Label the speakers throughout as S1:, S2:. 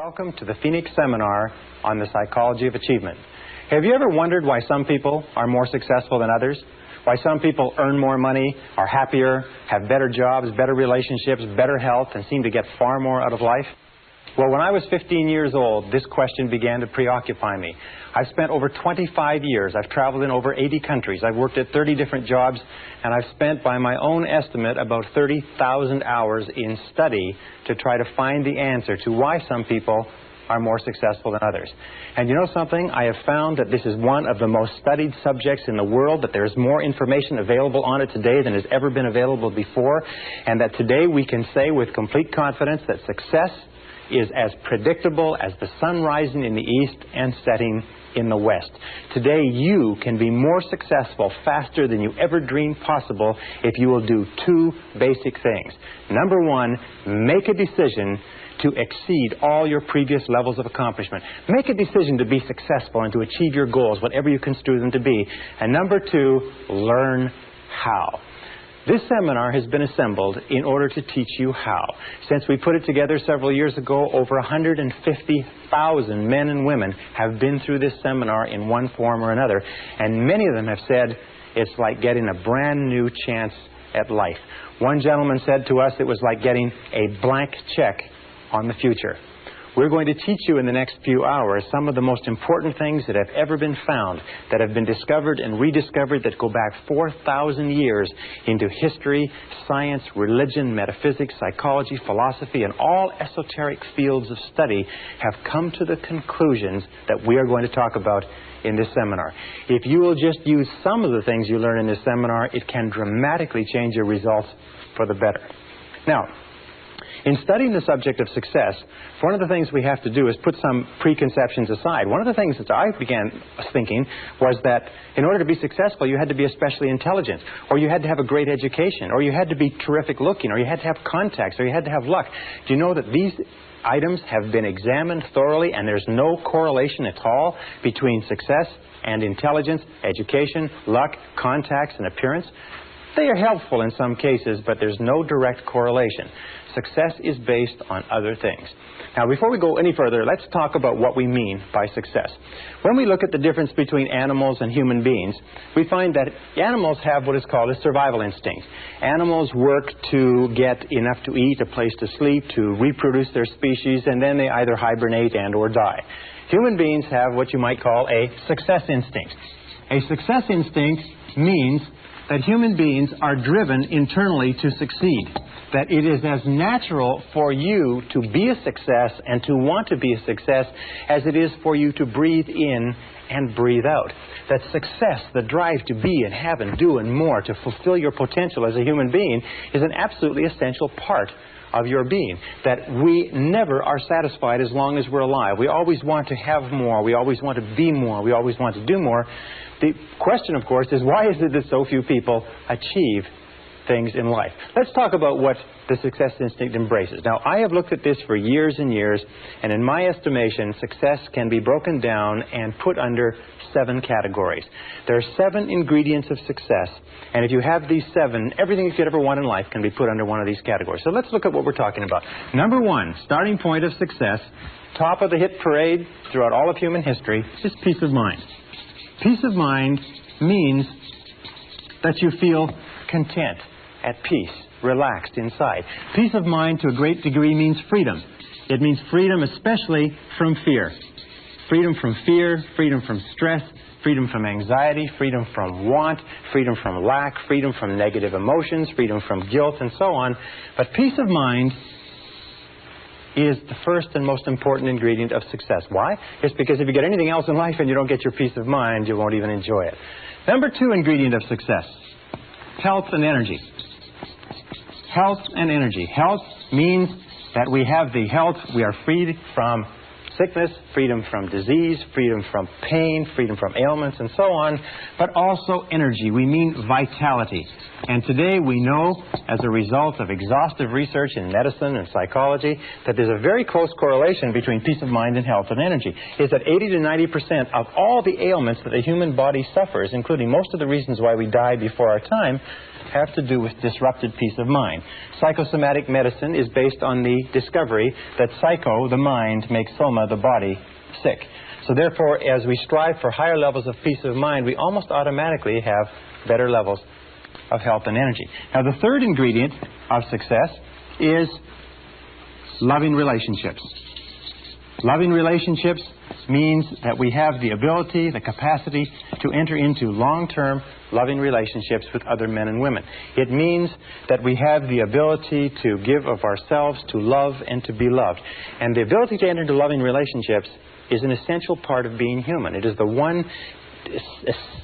S1: Welcome to the Phoenix Seminar on the Psychology of Achievement. Have you ever wondered why some people are more successful than others? Why some people earn more money, are happier, have better jobs, better relationships, better health, and seem to get far more out of life? Well, when I was 15 years old, this question began to preoccupy me. I've spent over 25 years. I've traveled in over 80 countries. I've worked at 30 different jobs, and I've spent, by my own estimate, about 30,000 hours in study to try to find the answer to why some people are more successful than others. And you know something? I have found that this is one of the most studied subjects in the world, that there's more information available on it today than has ever been available before, and that today we can say with complete confidence that success is as predictable as the sun rising in the east and setting in the west. Today you can be more successful faster than you ever dreamed possible if you will do two basic things. Number one, make a decision to exceed all your previous levels of accomplishment. Make a decision to be successful and to achieve your goals, whatever you construe them to be. And number two, learn how. This seminar has been assembled in order to teach you how. Since we put it together several years ago, over 150,000 men and women have been through this seminar in one form or another, and many of them have said it's like getting a brand new chance at life. One gentleman said to us it was like getting a blank check on the future. We're going to teach you in the next few hours some of the most important things that have ever been found, that have been discovered and rediscovered, that go back 4,000 years into history, science, religion, metaphysics, psychology, philosophy, and all esoteric fields of study have come to the conclusions that we are going to talk about in this seminar. If you will just use some of the things you learn in this seminar, it can dramatically change your results for the better. Now, in studying the subject of success, one of the things we have to do is put some preconceptions aside. One of the things that I began thinking was that in order to be successful, you had to be especially intelligent, or you had to have a great education, or you had to be terrific looking, or you had to have contacts, or you had to have luck. Do you know that these items have been examined thoroughly, and there's no correlation at all between success and intelligence, education, luck, contacts, and appearance? They are helpful in some cases, but there's no direct correlation. Success is based on other things. Now, before we go any further, let's talk about what we mean by success. When we look at the difference between animals and human beings, we find that animals have what is called a survival instinct. Animals work to get enough to eat, a place to sleep, to reproduce their species, and then they either hibernate and or die. Human beings have what you might call a success instinct. A success instinct means that human beings are driven internally to succeed, that it is as natural for you to be a success and to want to be a success as it is for you to breathe in and breathe out. That success, the drive to be and have and do and more, to fulfill your potential as a human being, is an absolutely essential part of your being. That we never are satisfied as long as we're alive. We always want to have more. We always want to be more. We always want to do more. The question, of course, is why is it that so few people achieve things in life? Let's talk about what the success instinct embraces. Now, I have looked at this for years and years, and in my estimation, success can be broken down and put under 7 categories. There are 7 ingredients of success, and if you have these 7, everything you could ever want in life can be put under one of these categories. So let's look at what we're talking about. Number 1, starting point of success, top of the hit parade throughout all of human history, is peace of mind. Peace of mind means that you feel content, at peace, relaxed inside. Peace of mind to a great degree means freedom. It means freedom especially from fear. Freedom from fear, freedom from stress, freedom from anxiety, freedom from want, freedom from lack, freedom from negative emotions, freedom from guilt, and so on. But peace of mind is the first and most important ingredient of success. Why? It's because if you get anything else in life and you don't get your peace of mind, you won't even enjoy it. Number 2 ingredient of success, health and energy. Health and energy. Health means that we have the health, we are freed from sickness, freedom from disease, freedom from pain, freedom from ailments, and so on, but also energy. We mean vitality. And today we know, as a result of exhaustive research in medicine and psychology, that there's a very close correlation between peace of mind and health and energy. Is that 80 to 90% of all the ailments that the human body suffers, including most of the reasons why we die before our time, have to do with disrupted peace of mind. Psychosomatic medicine is based on the discovery that psycho, the mind, makes soma, the body, sick. So therefore, as we strive for higher levels of peace of mind, we almost automatically have better levels of health and energy. Now, the third ingredient of success is loving relationships. Loving relationships means that we have the ability, the capacity to enter into long-term loving relationships with other men and women. It means that we have the ability to give of ourselves, to love, and to be loved. And the ability to enter into loving relationships is an essential part of being human. It is the one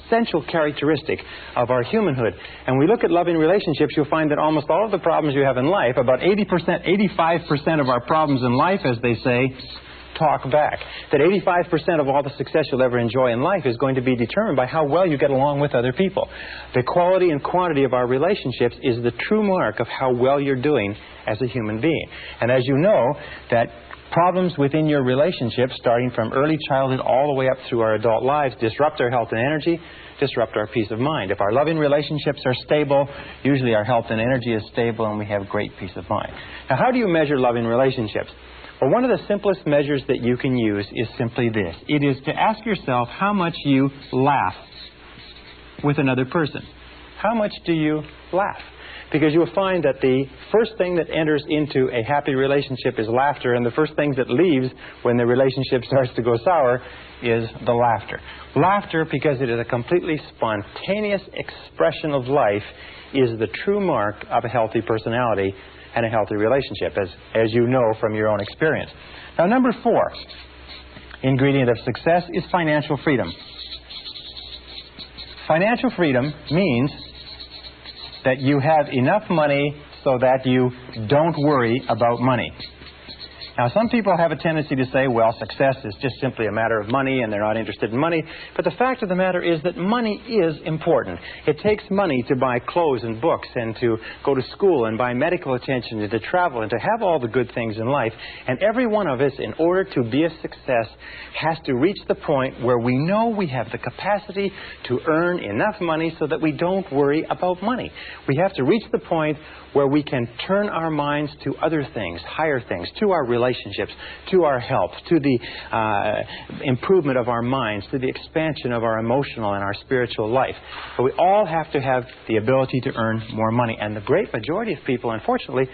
S1: essential characteristic of our humanhood. And we look at loving relationships, you'll find that almost all of the problems you have in life, about 80%, 85% of our problems in life, as they say, talk back. That 85% of all the success you'll ever enjoy in life is going to be determined by how well you get along with other people. The quality and quantity of our relationships is the true mark of how well you're doing as a human being. And as you know, that problems within your relationships, starting from early childhood all the way up through our adult lives, disrupt our health and energy, disrupt our peace of mind. If our loving relationships are stable, usually our health and energy is stable and we have great peace of mind. Now, how do you measure loving relationships? Well, one of the simplest measures that you can use is simply this. It is to ask yourself how much you laugh with another person. How much do you laugh? Because you'll find that the first thing that enters into a happy relationship is laughter, and the first thing that leaves when the relationship starts to go sour is the laughter. Laughter, because it is a completely spontaneous expression of life, is the true mark of a healthy personality and a healthy relationship, as you know from your own experience. Now, number 4 ingredient of success is financial freedom. Financial freedom means that you have enough money so that you don't worry about money. Now, some people have a tendency to say, well, success is just simply a matter of money and they're not interested in money. But the fact of the matter is that money is important. It takes money to buy clothes and books and to go to school and buy medical attention and to travel and to have all the good things in life. And every one of us, in order to be a success, has to reach the point where we know we have the capacity to earn enough money so that we don't worry about money. We have to reach the point where we can turn our minds to other things, higher things, to our relationships, to our health, to the improvement of our minds, to the expansion of our emotional and our spiritual life. But we all have to have the ability to earn more money. And the great majority of people, unfortunately,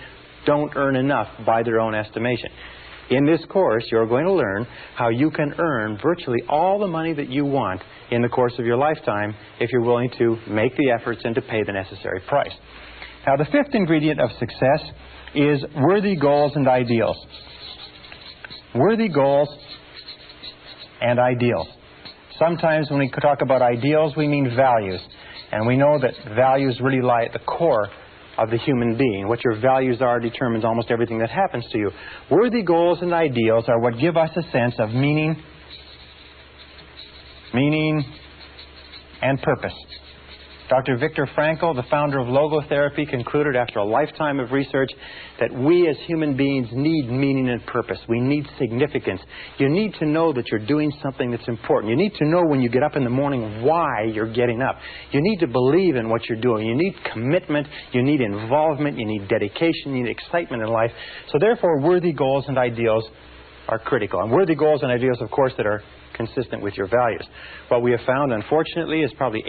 S1: don't earn enough by their own estimation. In this course, you're going to learn how you can earn virtually all the money that you want in the course of your lifetime if you're willing to make the efforts and to pay the necessary price. Now, the 5th ingredient of success is worthy goals and ideals. Worthy goals and ideals. Sometimes when we talk about ideals, we mean values. And we know that values really lie at the core of the human being. What your values are determines almost everything that happens to you. Worthy goals and ideals are what give us a sense of meaning and purpose. Dr. Viktor Frankl, the founder of logotherapy, concluded after a lifetime of research that we as human beings need meaning and purpose. We need significance. You need to know that you're doing something that's important. You need to know when you get up in the morning why you're getting up. You need to believe in what you're doing. You need commitment. You need involvement. You need dedication. You need excitement in life. So therefore, worthy goals and ideals are critical. And worthy goals and ideals, of course, that are consistent with your values. What we have found, unfortunately, is probably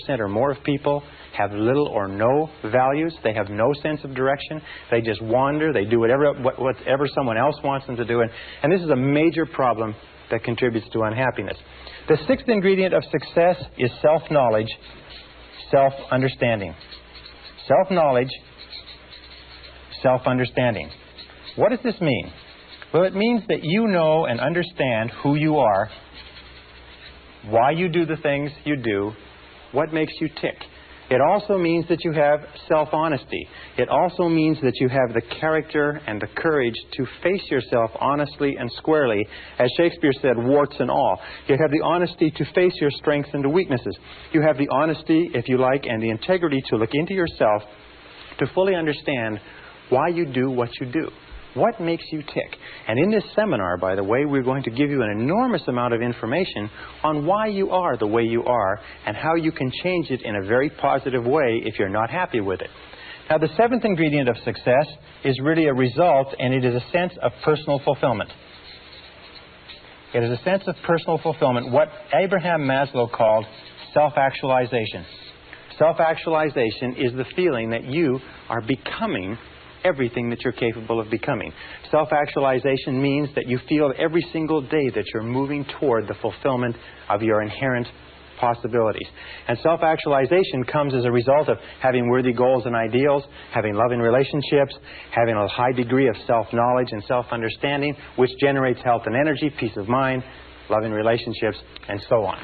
S1: 80% or more of people have little or no values. They have no sense of direction. They just wander. They do whatever someone else wants them to do. And this is a major problem that contributes to unhappiness. The 6th ingredient of success is self-knowledge, self-understanding. Self-knowledge, self-understanding. What does this mean? Well, it means that you know and understand who you are, why you do the things you do, what makes you tick. It also means that you have self-honesty. It also means that you have the character and the courage to face yourself honestly and squarely. As Shakespeare said, warts and all. You have the honesty to face your strengths and weaknesses. You have the honesty, if you like, and the integrity to look into yourself to fully understand why you do what you do. What makes you tick? And in this seminar, by the way, we're going to give you an enormous amount of information on why you are the way you are and how you can change it in a very positive way if you're not happy with it. Now, the seventh ingredient of success is really a result, and it is a sense of personal fulfillment. It is a sense of personal fulfillment, what Abraham Maslow called self-actualization. Self-actualization is the feeling that you are becoming everything that you're capable of becoming. Self-actualization means that you feel every single day that you're moving toward the fulfillment of your inherent possibilities. And self-actualization comes as a result of having worthy goals and ideals, having loving relationships, having a high degree of self-knowledge and self-understanding, which generates health and energy, peace of mind, loving relationships, and so on.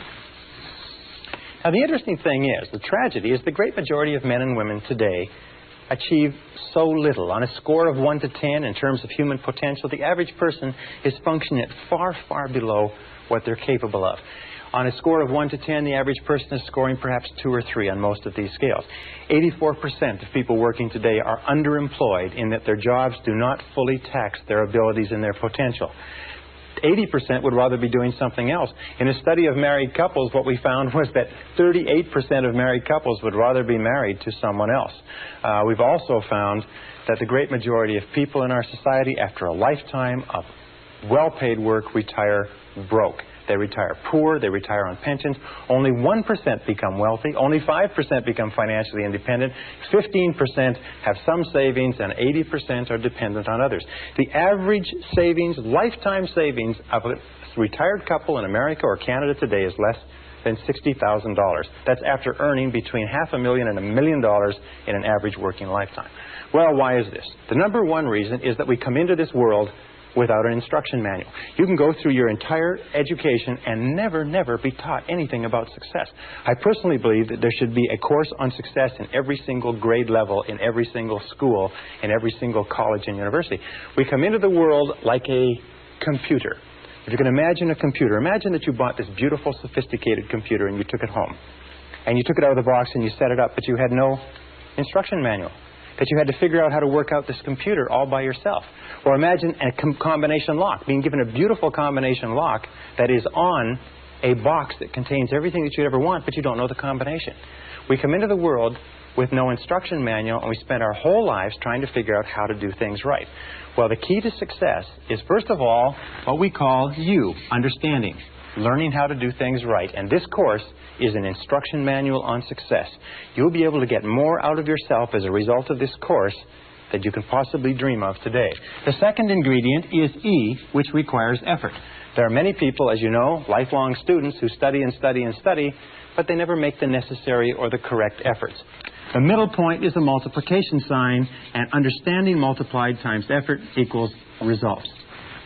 S1: Now, the interesting thing is, the tragedy is the great majority of men and women today achieve so little. On a score of 1 to 10 in terms of human potential, the average person is functioning at far, far below what they're capable of. On a score of 1 to 10, the average person is scoring perhaps 2 or 3 on most of these scales. 84% of people working today are underemployed in that their jobs do not fully tax their abilities and their potential. 80% would rather be doing something else. In a study of married couples, what we found was that 38% of married couples would rather be married to someone else. We've also found that the great majority of people in our society, after a lifetime of well-paid work, retire broke. They retire poor, they retire on pensions. Only 1% become wealthy, only 5% become financially independent, 15% have some savings, and 80% are dependent on others. The average savings, lifetime savings of a retired couple in America or Canada today is less than $60,000. That's after earning between $500,000 and $1 million in an average working lifetime. Well, why is this? The number one reason is that we come into this world without an instruction manual. You can go through your entire education and never be taught anything about success. I personally believe that there should be a course on success in every single grade level, in every single school, in every single college and university. We come into the world like a computer. If you can imagine a computer, imagine that you bought this beautiful, sophisticated computer and you took it home. And you took it out of the box and you set it up, but you had no instruction manual. That you had to figure out how to work out this computer all by yourself. Or imagine a combination lock, being given a beautiful combination lock that is on a box that contains everything that you'd ever want, but you don't know the combination. We come into the world with no instruction manual, and we spend our whole lives trying to figure out how to do things right. Well, the key to success is, first of all, what we call understanding. Learning how to do things right. And this course is an instruction manual on success. You'll be able to get more out of yourself as a result of this course that you can possibly dream of today. The second ingredient is E, which requires effort. There are many people, as you know, lifelong students who study and study and study, but they never make the necessary or the correct efforts. The middle point is a multiplication sign, and understanding multiplied times effort equals results.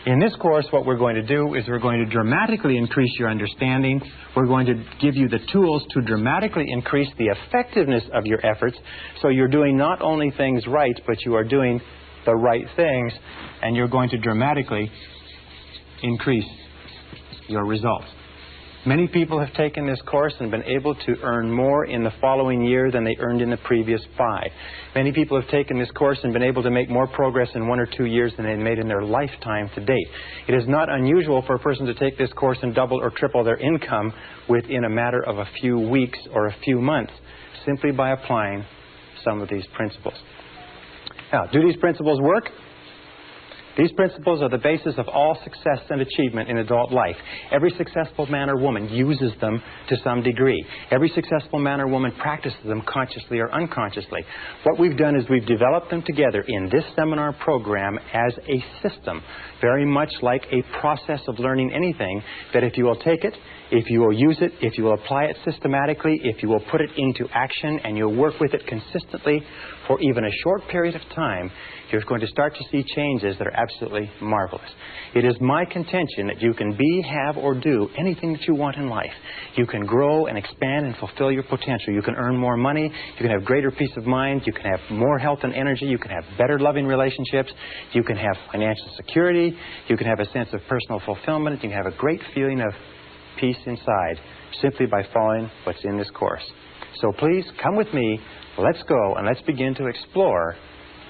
S1: In this course, what we're going to do is we're going to dramatically increase your understanding. We're going to give you the tools to dramatically increase the effectiveness of your efforts, so you're doing not only things right, but you are doing the right things, and you're going to dramatically increase your results. Many people have taken this course and been able to earn more in the following year than they earned in the previous 5. Many people have taken this course and been able to make more progress in 1 or 2 years than they made in their lifetime to date. It is not unusual for a person to take this course and double or triple their income within a matter of a few weeks or a few months, simply by applying some of these principles. Now, do these principles work? These principles are the basis of all success and achievement in adult life. Every successful man or woman uses them to some degree. Every successful man or woman practices them consciously or unconsciously. What we've done is we've developed them together in this seminar program as a system, very much like a process of learning anything, that if you will take it, if you will use it, if you will apply it systematically, if you will put it into action and you'll work with it consistently for even a short period of time, you're going to start to see changes that are absolutely marvelous. It is my contention that you can be, have, or do anything that you want in life. You can grow and expand and fulfill your potential. You can earn more money. You can have greater peace of mind. You can have more health and energy. You can have better loving relationships. You can have financial security. You can have a sense of personal fulfillment. You can have a great feeling of peace inside simply by following what's in this course. So please come with me. Let's go and let's begin to explore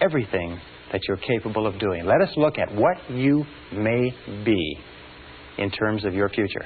S1: everything that you're capable of doing. Let us look at what you may be in terms of your future.